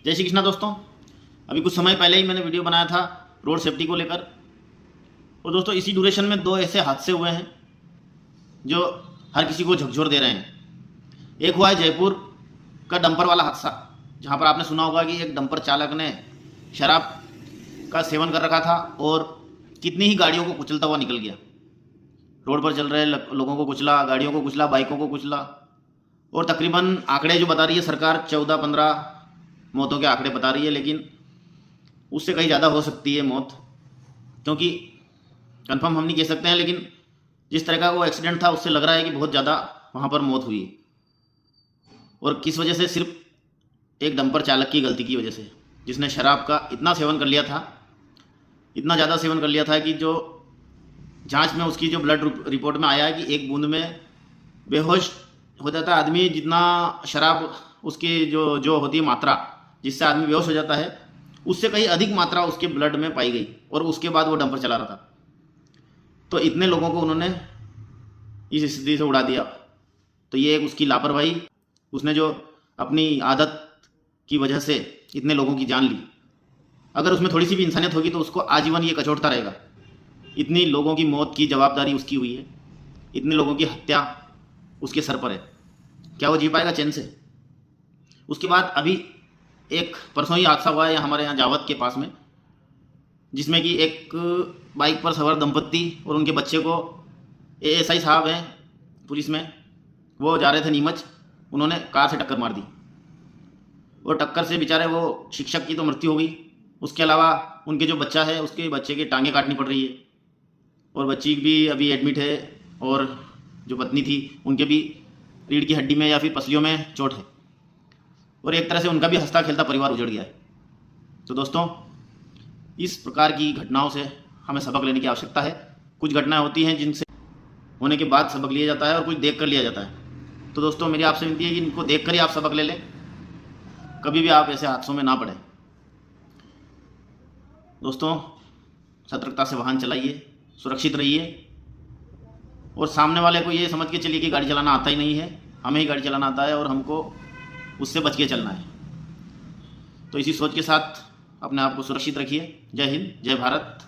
जय श्री कृष्णा दोस्तों। अभी कुछ समय पहले ही मैंने वीडियो बनाया था रोड सेफ्टी को लेकर। और दोस्तों इसी ड्यूरेशन में दो ऐसे हादसे हुए हैं जो हर किसी को झकझोर दे रहे हैं। एक हुआ है जयपुर का डंपर वाला हादसा, जहां पर आपने सुना होगा कि एक डंपर चालक ने शराब का सेवन कर रखा था और कितनी ही गाड़ियों को कुचलता हुआ निकल गया। रोड पर चल रहे लोगों को कुचला, गाड़ियों को कुचला, बाइकों को कुचला। और तकरीबन आंकड़े जो बता रही है सरकार 14-15 मौतों के आंकड़े बता रही है, लेकिन उससे कहीं ज़्यादा हो सकती है मौत, क्योंकि कंफर्म हम नहीं कह सकते हैं। लेकिन जिस तरह का वो एक्सीडेंट था उससे लग रहा है कि बहुत ज़्यादा वहाँ पर मौत हुई है। और किस वजह से? सिर्फ एक डंपर चालक की गलती की वजह से, जिसने शराब का इतना सेवन कर लिया था, इतना ज़्यादा सेवन कर लिया था कि जो जांच में उसकी जो ब्लड रिपोर्ट में आया है कि एक बूंद में बेहोश हो जाता है आदमी। जितना शराब उसकी जो होती है मात्रा जिससे आदमी बेहोश हो जाता है, उससे कहीं अधिक मात्रा उसके ब्लड में पाई गई। और उसके बाद वो डंपर चला रहा था, तो इतने लोगों को उन्होंने इस स्थिति से उड़ा दिया। तो ये एक उसकी लापरवाही, उसने जो अपनी आदत की वजह से इतने लोगों की जान ली। अगर उसमें थोड़ी सी भी इंसानियत होगी तो उसको आजीवन ये कचोटता रहेगा। इतनी लोगों की मौत की जवाबदारी उसकी हुई है, इतने लोगों की हत्या उसके सर पर है। क्या वो जी पाएगा चैन से? उसके बाद अभी एक परसों ही हादसा हुआ है हमारे यहाँ जावद के पास में, जिसमें कि एक बाइक पर सवार दंपत्ति और उनके बच्चे को एएसआई साहब हैं पुलिस में, वो जा रहे थे नीमच, उन्होंने कार से टक्कर मार दी। और टक्कर से बेचारे वो शिक्षक की तो मृत्यु हो गई, उसके अलावा उनके जो बच्चा है उसके बच्चे की टांगें काटनी पड़ रही है, और बच्ची भी अभी एडमिट है, और जो पत्नी थी उनके भी रीढ़ की हड्डी में या फिर पसलियों में चोट है। और एक तरह से उनका भी हंसता खेलता परिवार उजड़ गया है। तो दोस्तों इस प्रकार की घटनाओं से हमें सबक लेने की आवश्यकता है। कुछ घटनाएं होती हैं जिनसे होने के बाद सबक लिया जाता है, और कुछ देख कर लिया जाता है। तो दोस्तों मेरी आपसे विनती है कि इनको देख कर ही आप सबक ले लें, कभी भी आप ऐसे हादसों में ना पड़े। दोस्तों सतर्कता से वाहन चलाइए, सुरक्षित रहिए, और सामने वाले को ये समझ के चलिए कि गाड़ी चलाना आता ही नहीं है, हमें ही गाड़ी चलाना आता है और हमको उससे बच के चलना है। तो इसी सोच के साथ अपने आप को सुरक्षित रखिए। जय हिंद, जय भारत।